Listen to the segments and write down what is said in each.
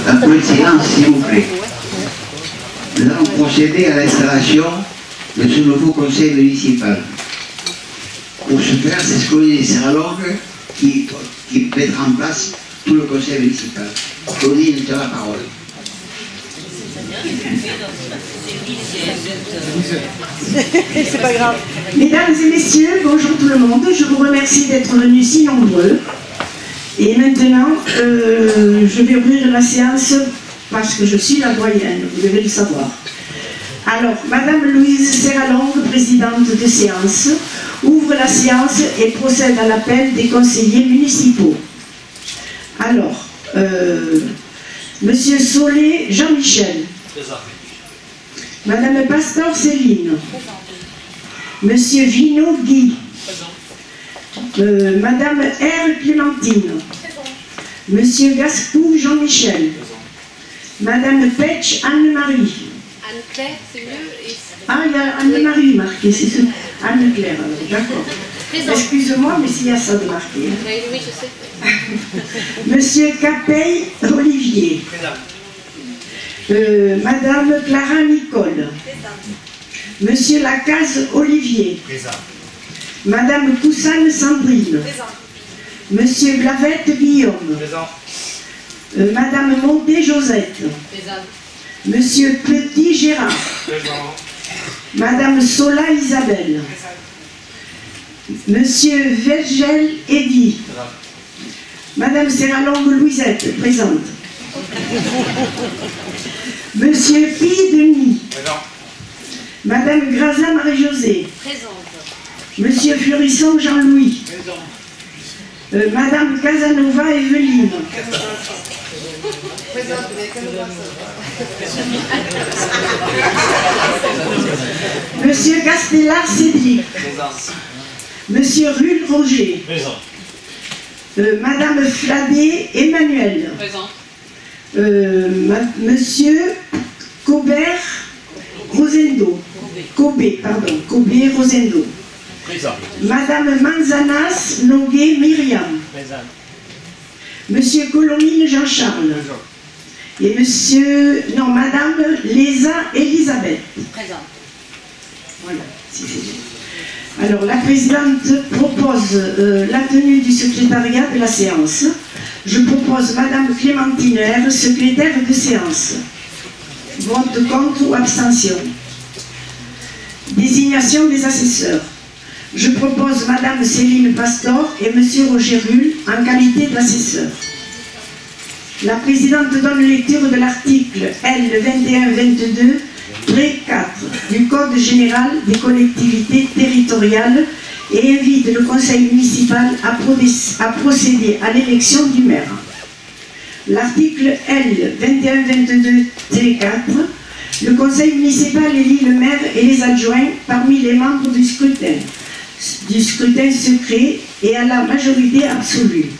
Un peu de silence, s'il vous plaît. Nous allons procéder à l'installation de ce nouveau conseil municipal. Pour ce faire, c'est ce que dit Serralongue qui mettra en place tout le conseil municipal. Claudine, tu as la parole. C'est pas grave. Mesdames et messieurs, bonjour tout le monde. Je vous remercie d'être venus si nombreux. Et maintenant, je vais ouvrir la séance parce que je suis la doyenne, vous devez le savoir. Alors, Madame Louise Serralongue, présidente de séance, ouvre la séance et procède à l'appel des conseillers municipaux. Alors, Monsieur Solé Jean-Michel. Madame Pastor Céline. Monsieur Vino Guy. Madame R. Clémentine. Monsieur Gascou Jean-Michel. Madame Petch Anne-Marie. Anne-Claire, c'est mieux. Ah, il y a Anne-Marie marquée, c'est ça. Anne-Claire, d'accord. Excuse-moi, mais s'il y a ça de marqué. Oui, je sais. Monsieur Capeille Olivier. Madame Clara Nicole. Monsieur Lacaze Olivier. Madame Coussane Sandrine. Monsieur Glavette Guillaume. Madame Monté Josette. Monsieur Petit Gérard. Madame Sola Isabelle. Monsieur Vergel Eddy. Madame Serralongue Louisette, présente. Monsieur Pi Denis. Madame Grazin Marie-Josée. Présente. Monsieur Flurisson Jean-Louis. Madame Casanova Evelyne. Présente, mais Monsieur Castellar Cédric. Monsieur Rull Roger. Madame Fladé Emmanuel. Monsieur Cobert Rosendo. Cobé Rosendo. Madame Manzanas Nogué Myriam. Monsieur Colomine Jean-Charles. Et Madame Léza Elisabeth. Présente. Voilà, si c'est bien. Alors, la présidente propose la tenue du secrétariat de la séance. Je propose Madame Clémentine R, secrétaire de séance. Vote contre ou abstention. Désignation des assesseurs. Je propose Madame Céline Pastor et Monsieur Roger Rull en qualité d'assesseur. La présidente donne lecture de l'article L2122 4 du Code général des collectivités territoriales et invite le conseil municipal à procéder à l'élection du maire. L'article L2122 4, le conseil municipal élit le maire et les adjoints parmi les membres du scrutin secret et à la majorité absolue.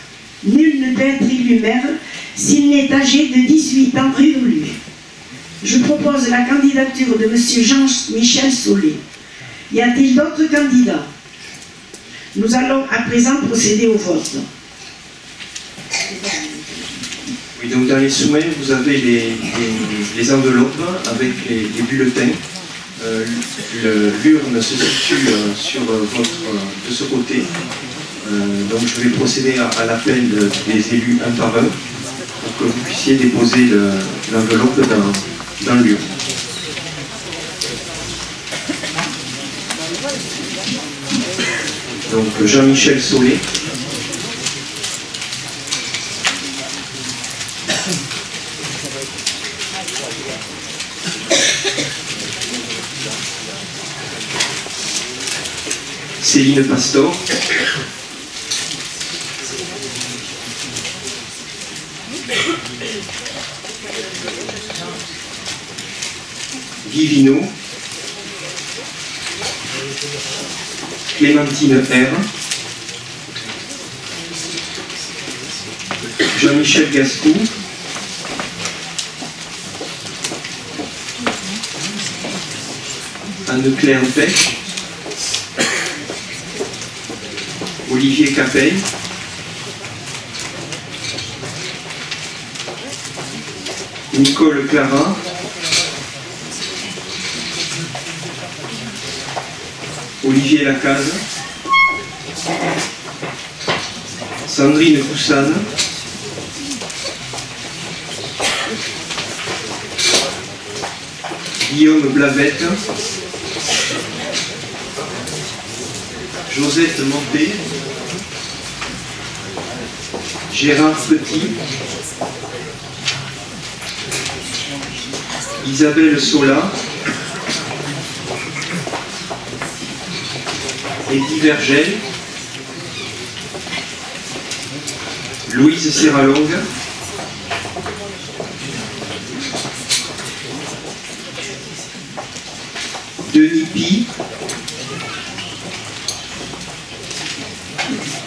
Nul ne peut être élu maire s'il n'est âgé de 18 ans révolus. Je propose la candidature de M. Jean-Michel Solé. Y a-t-il d'autres candidats? Nous allons à présent procéder au vote. Oui, donc dans les soumails, vous avez les enveloppes avec les bulletins. L'urne se situe de ce côté. Donc je vais procéder à l'appel des élus un par un pour que vous puissiez déposer l'enveloppe dans l'urne. Donc Jean-Michel Solé. Céline Pastor. Guy Vino. Clémentine R. Jean-Michel Gascou. Anne-Claire Beck. Olivier Capeille. Nicole Clara, Olivier Lacaze, Sandrine Poussane, Guillaume Blavette, Josette Monté, Gérard Petit, Isabelle Sola, Eddie Vergel, Louise Serralongue, Denis Pi,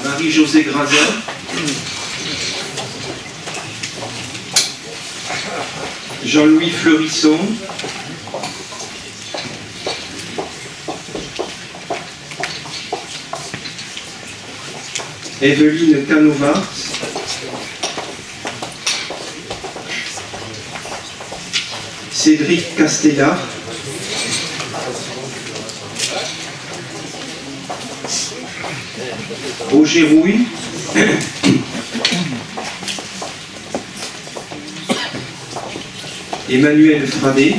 Marie-Josée Grazin, Jean-Louis Fleurisson, Evelyne Canovart, Cédric Castellar, Roger Rouille, Emmanuel Fradé,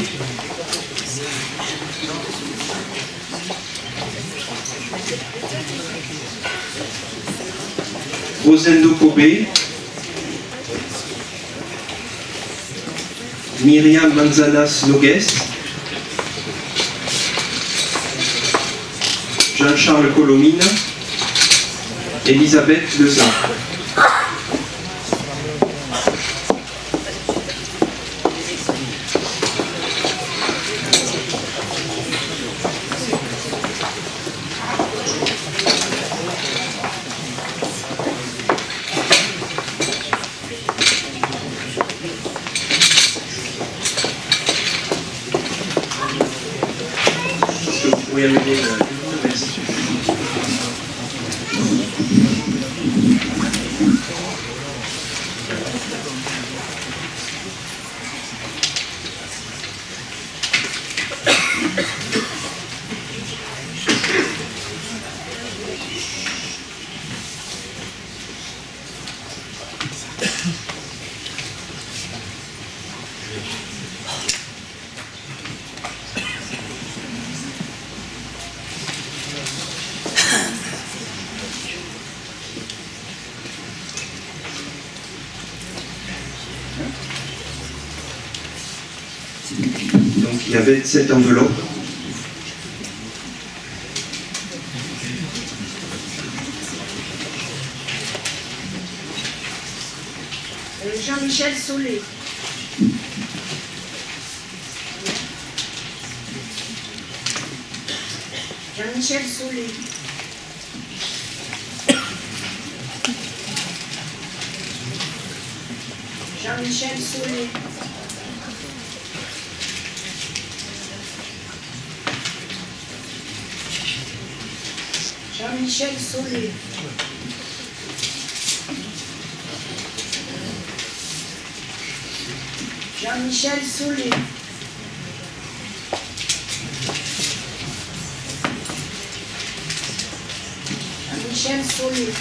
Rosendo Kobe, Myriam Manzanas Nogues, Jean-Charles Colomine, Elisabeth Lezin. Vous pouvez amener le merci. Donc il y avait cette enveloppe. Jean-Michel Solé. Jean-Michel Solé. Jean-Michel Solé. Jean-Michel Solé. Jean-Michel Solé. Jean-Michel Solé.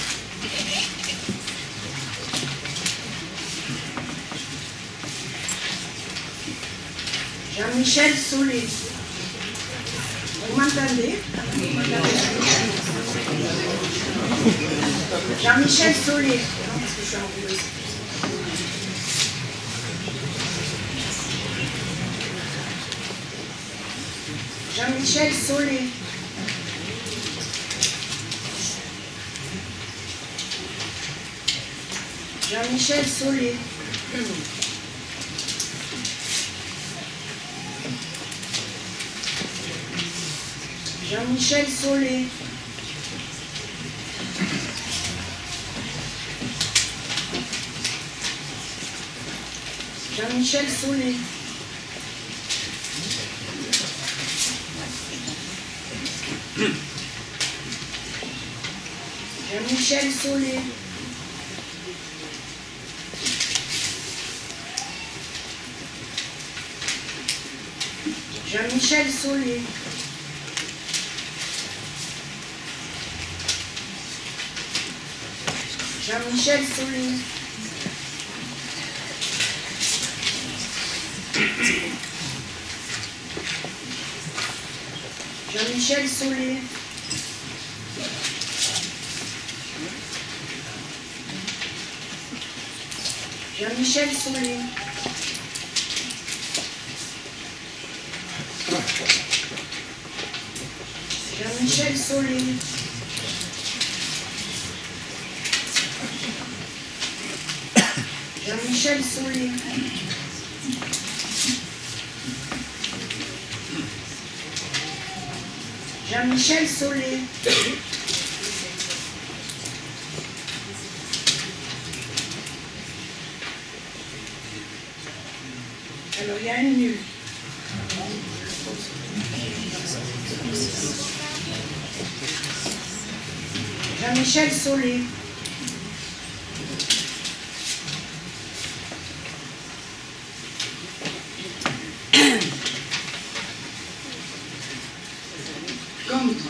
Jean-Michel Solé. Vous m'entendez? Jean-Michel Solé. Jean-Michel Solé. Jean-Michel Solé. Jean-Michel Solé. Jean-Michel Solé. Jean-Michel Solé. Jean-Michel Solé. Jean-Michel Solé. Jean-Michel Solé. Jean-Michel Solé. Jean-Michel Solé. Jean-Michel Solé. Jean-Michel Solé. Alors, il y a un nul. Jean-Michel Solé. Contre.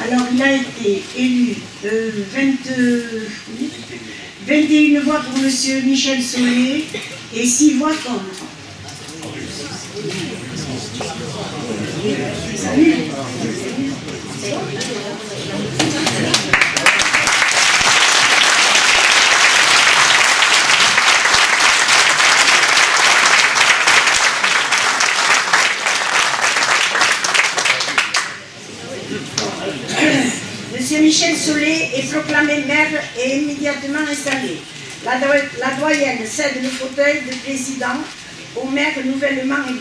Alors, il a été élu 21 voix pour M. Michel Solé et 6 voix contre. Monsieur Michel Solé est proclamé maire et immédiatement installé. La doyenne cède le fauteuil de président au maire nouvellement élu.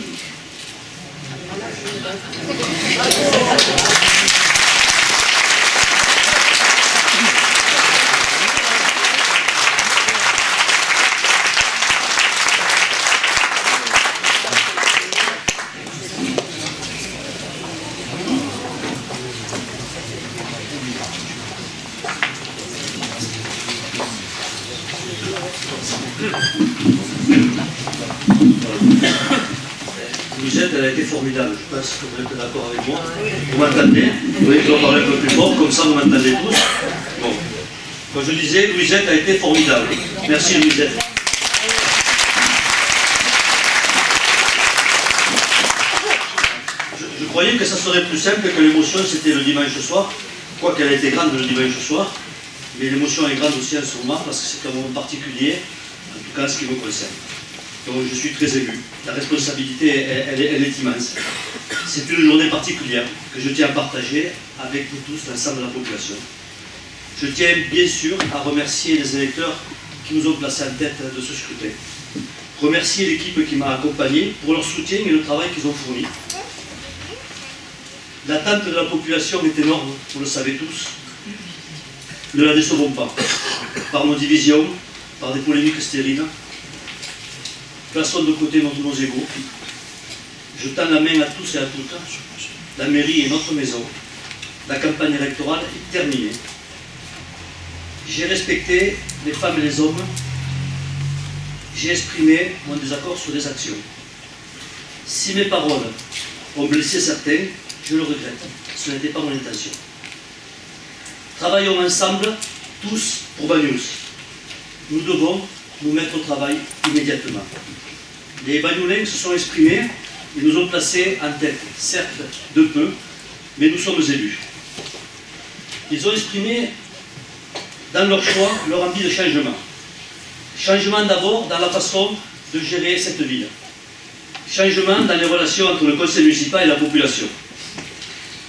Louisette, elle a été formidable. Je pense que vous êtes d'accord avec moi. Vous m'entendez? Vous voulez que je parle un peu plus fort, comme ça vous m'entendez tous. Bon. Quand je disais, Louisette a été formidable. Merci Louisette. Je croyais que ça serait plus simple que l'émotion c'était le dimanche soir, quoique elle a été grande le dimanche soir, mais l'émotion est grande aussi en ce moment parce que c'est un moment particulier, en tout cas en ce qui me concerne. Donc je suis très ému. La responsabilité, elle est immense. C'est une journée particulière que je tiens à partager avec vous tous, l'ensemble de la population. Je tiens bien sûr à remercier les électeurs qui nous ont placés en tête de ce scrutin. Remercier l'équipe qui m'a accompagné pour leur soutien et le travail qu'ils ont fourni. L'attente de la population est énorme, vous le savez tous. Ne la décevons pas. Par nos divisions, par des polémiques stériles. Plaçons de côté nos égos. Je tends la main à tous et à toutes. La mairie est notre maison. La campagne électorale est terminée. J'ai respecté les femmes et les hommes. J'ai exprimé mon désaccord sur les actions. Si mes paroles ont blessé certains, je le regrette. Ce n'était pas mon intention. Travaillons ensemble, tous, pour Banyuls. Nous devons nous mettre au travail immédiatement. Les Banyulais se sont exprimés et nous ont placés en tête, certes de peu, mais nous sommes élus. Ils ont exprimé dans leur choix leur envie de changement. Changement d'abord dans la façon de gérer cette ville. Changement dans les relations entre le conseil municipal et la population.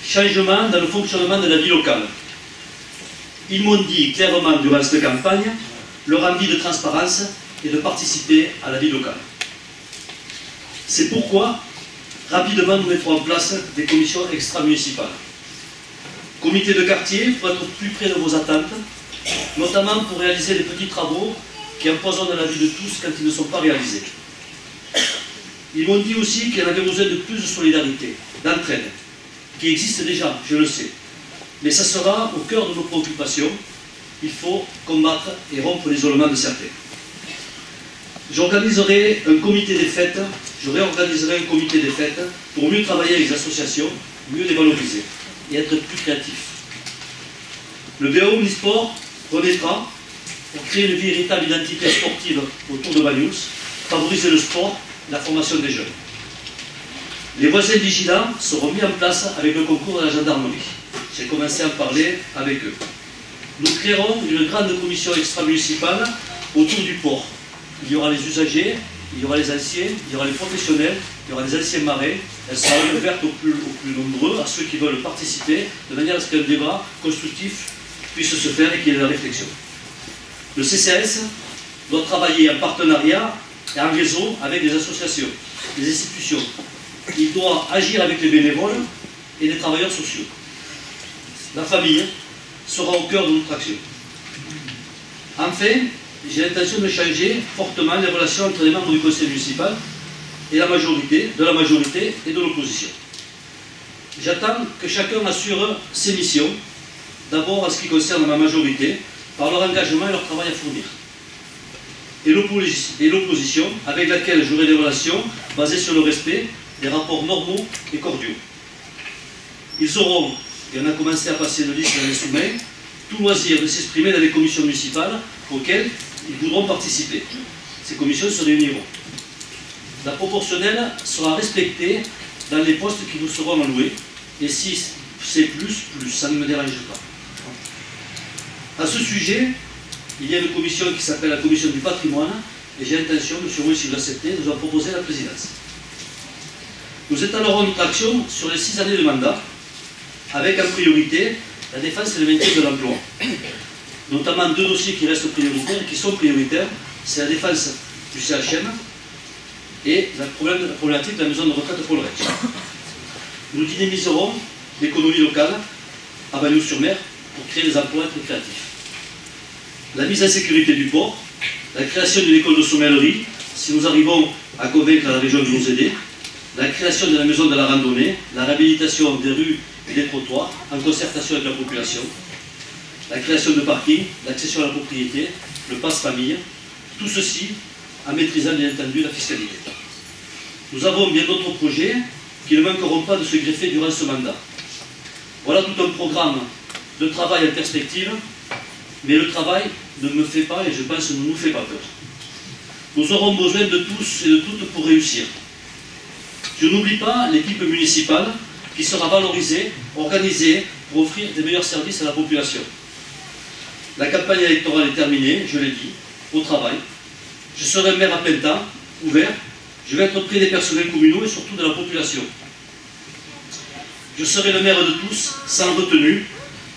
Changement dans le fonctionnement de la vie locale. Ils m'ont dit clairement durant cette campagne leur envie de transparence et de participer à la vie locale. C'est pourquoi, rapidement, nous mettrons en place des commissions extra-municipales. Comité de quartier pour être plus près de vos attentes, notamment pour réaliser les petits travaux qui empoisonnent la vie de tous quand ils ne sont pas réalisés. Ils m'ont dit aussi qu'il y en avait besoin de plus de solidarité, d'entraide, qui existe déjà, je le sais. Mais ça sera au cœur de nos préoccupations. Il faut combattre et rompre l'isolement de certains. J'organiserai un comité des fêtes, je réorganiserai un comité des fêtes pour mieux travailler avec les associations, mieux les valoriser et être plus créatif. Le BAO Omnisport renaîtra pour créer une véritable identité sportive autour de Banyuls, favoriser le sport et la formation des jeunes. Les voisins vigilants seront mis en place avec le concours de la gendarmerie. J'ai commencé à en parler avec eux. Nous créerons une grande commission extra-municipale autour du port. Il y aura les usagers, il y aura les anciens, il y aura les professionnels, il y aura les anciens marins. Elle sera ouverte aux plus nombreux, à ceux qui veulent participer, de manière à ce qu'un débat constructif puisse se faire et qu'il y ait de la réflexion. Le CCAS doit travailler en partenariat et en réseau avec les associations, les institutions. Il doit agir avec les bénévoles et les travailleurs sociaux. La famille sera au cœur de notre action. Enfin, j'ai l'intention de changer fortement les relations entre les membres du conseil municipal et la majorité et de l'opposition. J'attends que chacun assure ses missions, d'abord en ce qui concerne ma majorité, par leur engagement et leur travail à fournir. Et l'opposition, avec laquelle j'aurai des relations basées sur le respect des rapports normaux et cordiaux. Ils auront, et on a commencé à passer une liste dans les sous-mains, tout loisir de s'exprimer dans les commissions municipales auxquelles ils voudront participer. Ces commissions se réuniront. La proportionnelle sera respectée dans les postes qui nous seront alloués, et si c'est plus, ça ne me dérange pas. À ce sujet, il y a une commission qui s'appelle la commission du patrimoine, et j'ai l'intention, M. Roux, si vous l'acceptez, de vous en proposer la présidence. Nous étalerons notre action sur les 6 années de mandat, avec en priorité la défense et le maintien de l'emploi. Notamment 2 dossiers qui restent prioritaires et qui sont prioritaires, c'est la défense du CHM et la problématique de la maison de retraite Paul Rech. Nous dynamiserons l'économie locale à Banyuls-sur-Mer pour créer des emplois très créatifs. La mise en sécurité du port, la création d'une école de sommellerie, si nous arrivons à convaincre la région de nous aider, la création de la maison de la randonnée, la réhabilitation des rues et des trottoirs en concertation avec la population, la création de parkings, l'accession à la propriété, le passe-famille, tout ceci en maîtrisant bien entendu la fiscalité. Nous avons bien d'autres projets qui ne manqueront pas de se greffer durant ce mandat. Voilà tout un programme de travail en perspective, mais le travail ne me fait pas, et je pense ne nous fait pas peur. Nous aurons besoin de tous et de toutes pour réussir. Je n'oublie pas l'équipe municipale qui sera valorisée, organisée pour offrir des meilleurs services à la population. La campagne électorale est terminée, je l'ai dit, au travail. Je serai un maire à plein temps, ouvert. Je vais être près des personnels communaux et surtout de la population. Je serai le maire de tous, sans retenue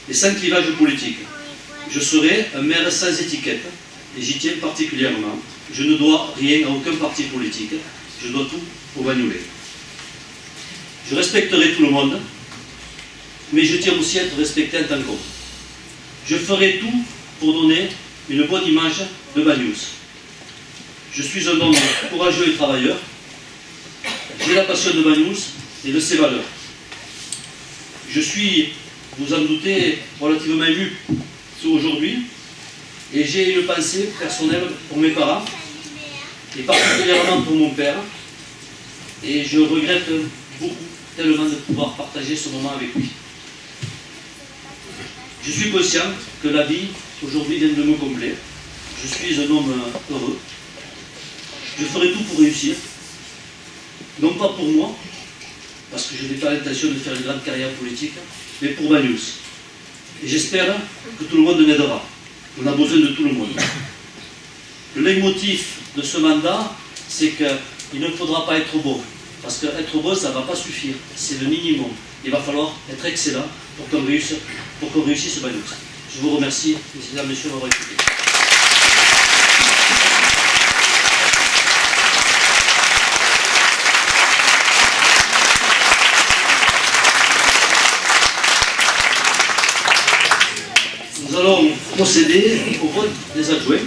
et sans clivage politique. Je serai un maire sans étiquette, et j'y tiens particulièrement. Je ne dois rien à aucun parti politique, je dois tout aux Bagnolais. Je respecterai tout le monde, mais je tiens aussi à être respecté en tant qu'homme. Je ferai tout pour donner une bonne image de Banyuls. Je suis un homme courageux et travailleur. J'ai la passion de Banyuls et de ses valeurs. Je suis, vous en doutez, relativement ému aujourd'hui, et j'ai une pensée personnelle pour mes parents, et particulièrement pour mon père, et je regrette beaucoup, tellement de pouvoir partager ce moment avec lui. Je suis conscient que la vie, aujourd'hui, vient de me combler. Je suis un homme heureux. Je ferai tout pour réussir. Non pas pour moi, parce que je n'ai pas l'intention de faire une grande carrière politique, mais pour Banyuls. Et j'espère que tout le monde m'aidera. On a besoin de tout le monde. Le leitmotiv de ce mandat, c'est qu'il ne faudra pas être bon. Parce qu'être bon, ça ne va pas suffire. C'est le minimum. Il va falloir être excellent pour qu'on réussisse Banyuls. Je vous remercie, mesdames et messieurs, d'avoir écouté. Nous allons procéder au vote des adjoints.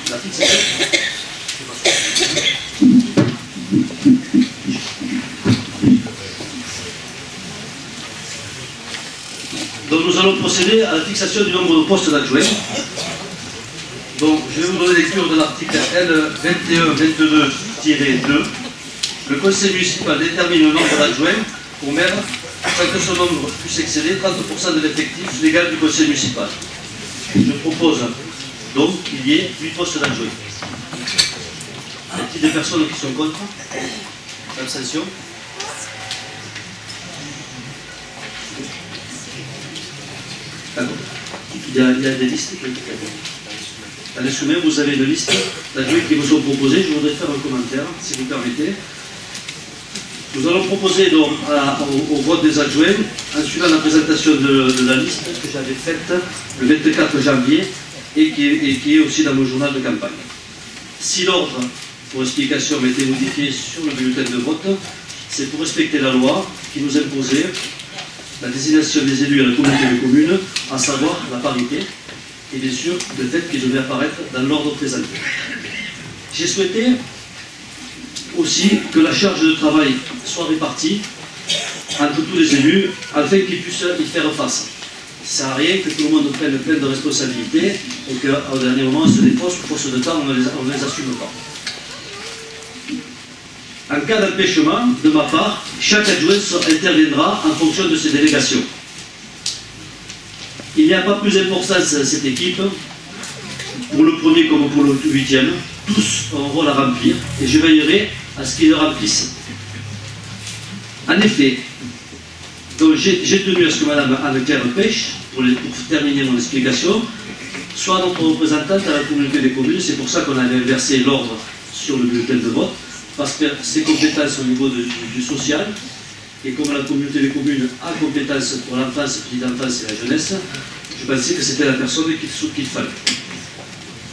La fixation. Donc nous allons procéder à la fixation du nombre de postes d'adjoints. Donc je vais vous donner lecture de l'article L2122-2. Le conseil municipal détermine le nombre d'adjoints au maire sans que ce nombre puisse excéder 30% de l'effectif légal du conseil municipal. Je propose donc qu'il y ait 8 postes d'adjoints. Y a-t-il des personnes qui sont contre? Abstention? Il y a des listes. À les soumettre, vous avez une liste d'adjoints qui vous sont proposés. Je voudrais faire un commentaire, si vous permettez. Nous allons proposer donc au vote des adjoints, en suivant la présentation de la liste que j'avais faite le 24 janvier et qui est aussi dans mon journal de campagne. Si l'ordre pour explication a été modifié sur le bulletin de vote, c'est pour respecter la loi qui nous imposait la désignation des élus à la communauté de communes, à savoir la parité, et bien sûr le fait qu'ils devaient apparaître dans l'ordre présenté. J'ai souhaité aussi que la charge de travail soit répartie entre tous les élus afin qu'ils puissent y faire face. Ça n'a rien que tout le monde prenne plein de responsabilités et qu'au dernier moment on se défausse, pour ce de temps on ne les assume pas. En cas d'empêchement, de ma part, chaque adjoint interviendra en fonction de ses délégations. Il n'y a pas plus d'importance à cette équipe, pour le premier comme pour le 8e, tous ont un rôle à remplir et je veillerai à ce qu'ils le remplissent. En effet, j'ai tenu à ce que Mme Anne-Claire Pêche, pour terminer mon explication, soit notre représentante à la communauté des communes. C'est pour ça qu'on avait inversé l'ordre sur le bulletin de vote, parce que ses compétences au niveau du social, et comme la communauté des communes a compétences pour l'enfance, petite enfance et la jeunesse, je pensais que c'était la personne qu'il fallait.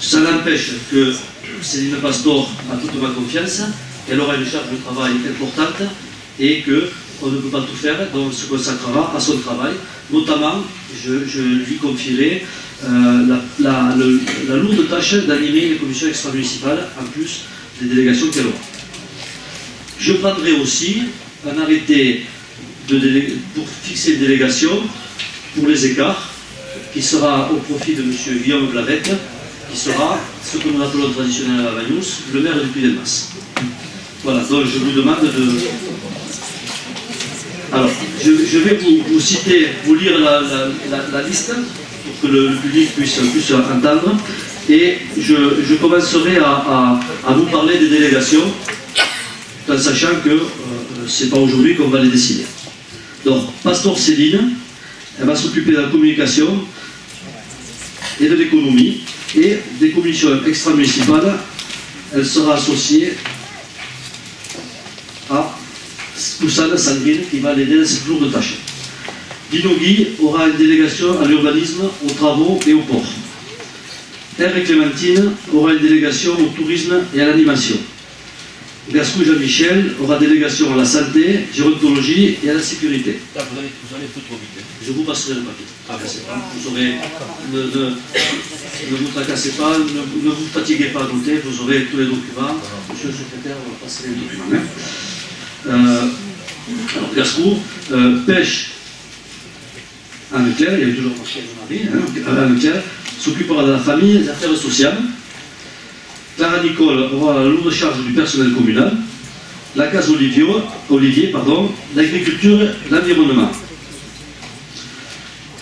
Ça n'empêche que Céline Pastor a toute ma confiance, qu'elle aura une charge de travail importante et qu'on ne peut pas tout faire, donc elle se consacrera à son travail. Notamment, je lui confierai la lourde tâche d'animer les commissions extra-municipales, en plus des délégations qu'elle aura. Je prendrai aussi un arrêté pour fixer une délégation pour les écarts, qui sera au profit de M. Guillaume Blavec, qui sera ce que nous appelons traditionnellement à Banyuls, le maire du Puy-de-Dôme. Voilà, donc je vous demande de... Alors, je vais vous citer, vous lire la liste, pour que le public puisse entendre, et je commencerai à vous parler des délégations, en sachant que ce n'est pas aujourd'hui qu'on va les décider. Donc, Pastor Céline, elle va s'occuper de la communication et de l'économie, et des commissions extra-municipales, elle sera associée à Poussane Sanguine, qui va l'aider dans cette lourde tâche. Dino Guy aura une délégation à l'urbanisme, aux travaux et aux ports. Hervé Clémentine aura une délégation au tourisme et à l'animation. Gascou Jean-Michel aura délégation à la santé, gérontologie et à la sécurité. Là, vous allez un peu trop vite. Je vous passerai le papier. Ah, bon. Vous aurez, ne vous tracassez pas, ne vous fatiguez pas à noter, vous aurez tous les documents. Monsieur le secrétaire, on va passer les documents. Alors, Gascou, pêche, Anne-Claire, il y avait toujours marqué mon mari, Anne-Claire, s'occupera de la famille et des affaires sociales. Clara Nicole aura la lourde charge du personnel communal. La case Olivier, l'agriculture et l'environnement.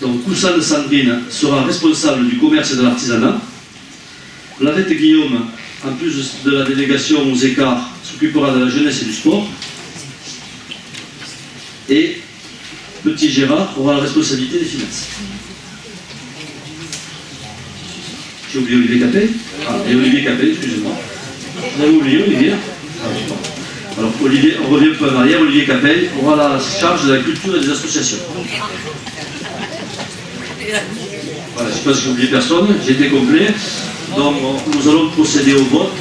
Donc Coussane Sandrine sera responsable du commerce et de l'artisanat. Lavette Guillaume, en plus de la délégation aux écarts, s'occupera de la jeunesse et du sport. Et Petit Gérard aura la responsabilité des finances. J'ai oublié Olivier Capet. Ah, et Olivier Capet, excusez-moi. Vous avez oublié Olivier? Alors Olivier, on revient un peu en arrière, Olivier Capet aura la charge de la culture et des associations. Voilà, je ne sais pas si j'ai oublié personne, j'ai été complet. Donc nous allons procéder au vote.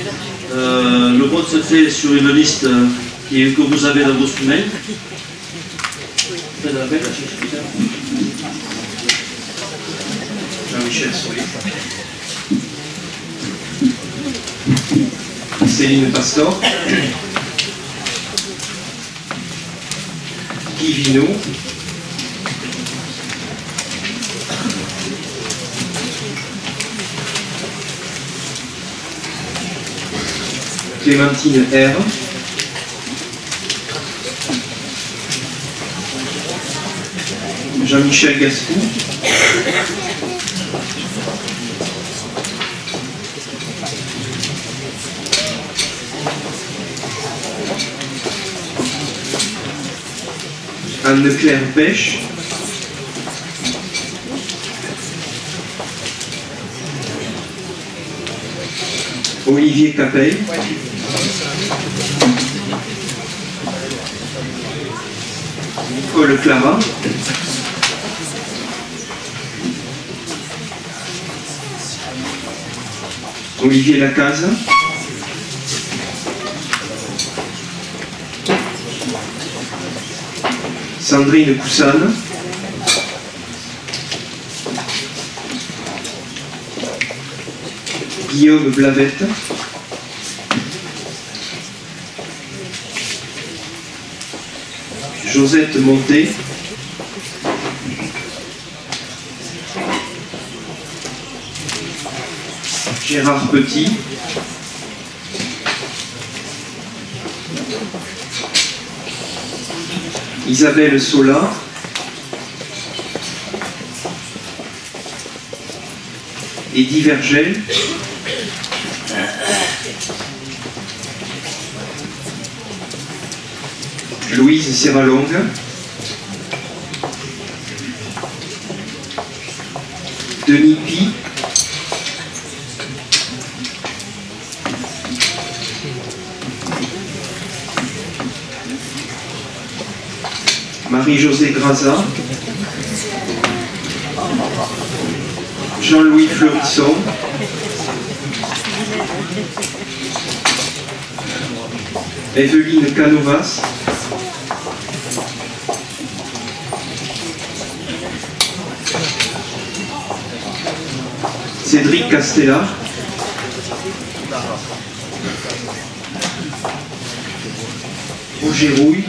Le vote se fait sur une liste que vous avez dans vos soumains. Jean-Michel Solé. Céline Pastor. Guy Vinot. Clémentine R. Jean-Michel Gascou. Anne-Claire Bêche. Olivier Capel. Nicole Clara. Olivier Lacaze. Sandrine Coussane. Guillaume Blavette. Josette Monté. Gérard Petit. Isabelle Sola. Eddy Vergel. Louise Serralongue. Denis Pi. Marie-Josée Graza. Jean-Louis Fleurisson. Evelyne Canovas. Cédric Castella. Roger Rouille.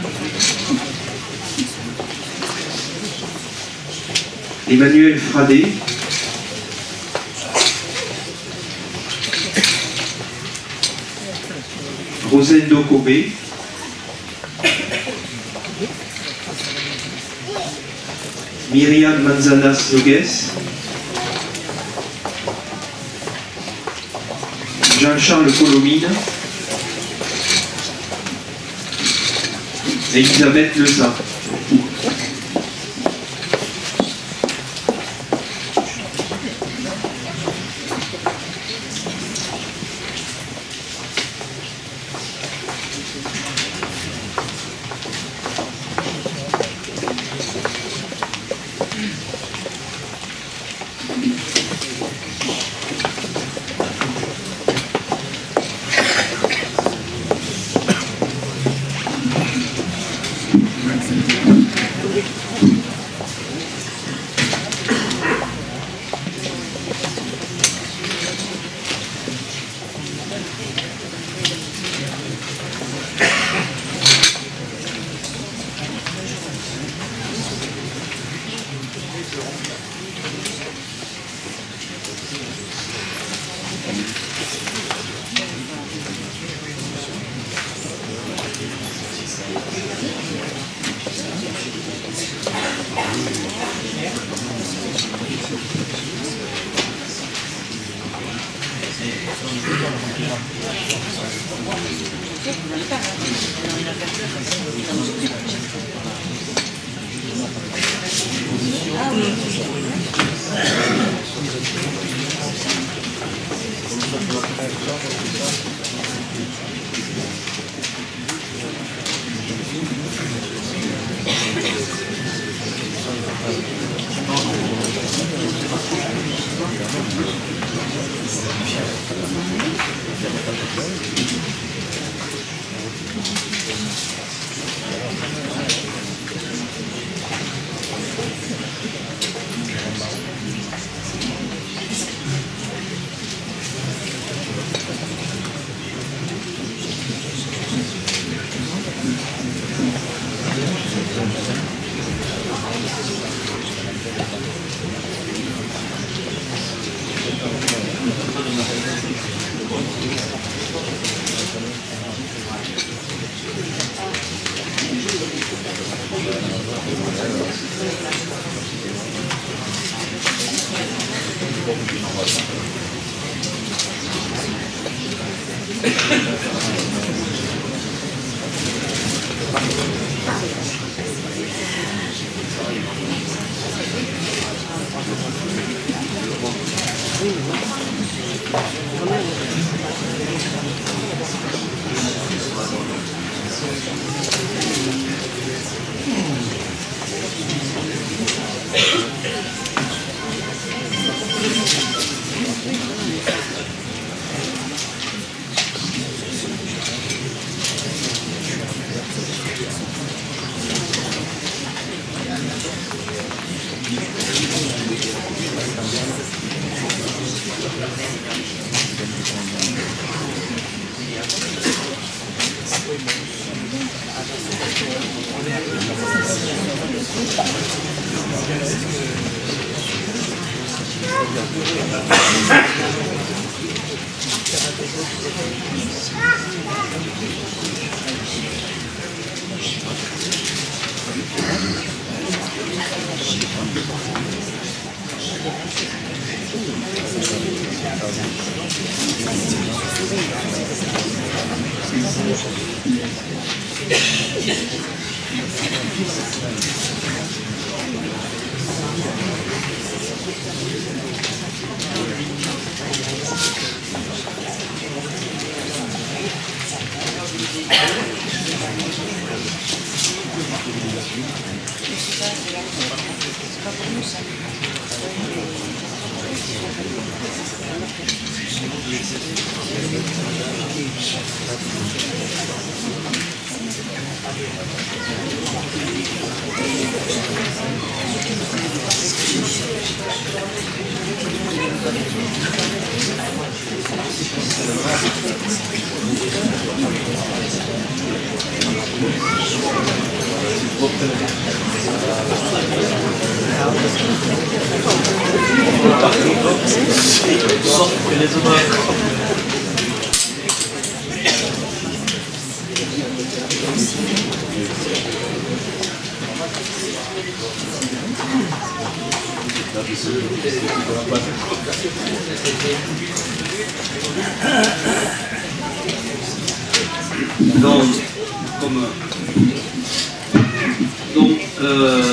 Emmanuel Fradé. Rosendo Cobé. Myriam Manzanas Nogues. Jean-Charles Colomine. Elisabeth Leza.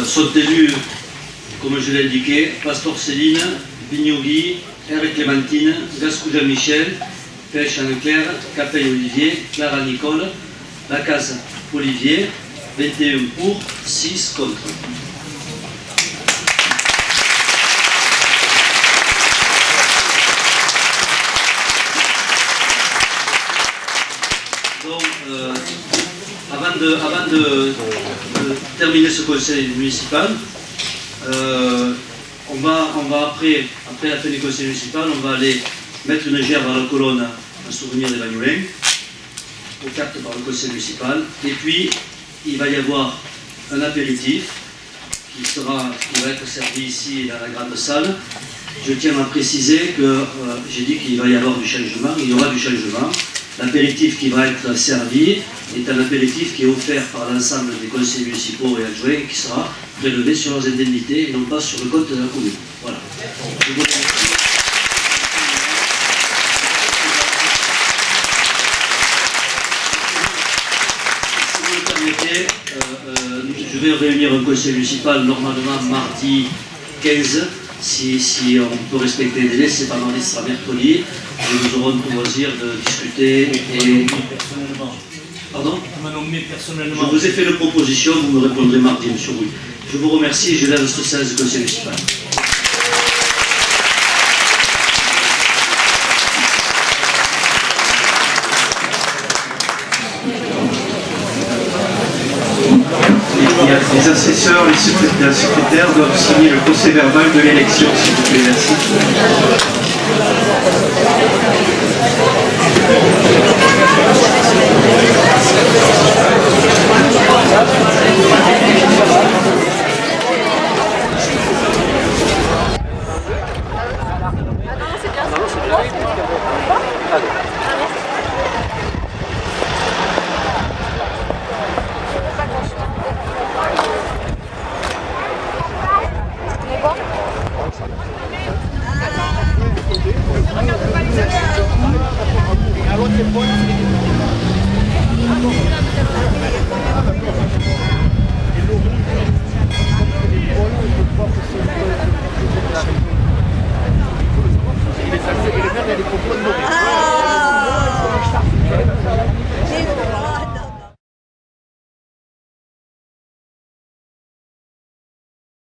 Sont élus, comme je l'ai indiqué, Pastor Céline, Bignogui, R. Clémentine, Gascou Jean-Michel, Pêche Anne-Claire, Capelle Olivier, Clara Nicole, Lacaze Olivier, 21 pour, 6 contre. Donc, avant de terminer ce conseil municipal, on va après la fin du conseil municipal, on va aller mettre une gerbe à la colonne en souvenir des Bagnoulins, offerte par le conseil municipal, et puis il va y avoir un apéritif qui va être servi ici dans la grande salle. Je tiens à préciser que j'ai dit qu'il va y avoir du changement, il y aura du changement. L'apéritif qui va être servi est un apéritif qui est offert par l'ensemble des conseillers municipaux et adjoints qui sera prélevé sur leurs indemnités et non pas sur le compte de la commune. Voilà. vais réunir un conseil municipal normalement mardi 15. Si on peut respecter les délais, c'est pas mardi, ce sera mercredi. Et nous aurons tout loisir de discuter. Et... Pardon? Je vous ai fait une proposition, vous me répondrez mardi, M. Rouy. Je vous remercie et je lève ce séance du conseil municipal. Les assesseurs, la secrétaire doivent signer le procès verbal de l'élection, s'il vous plaît. Merci. Allora,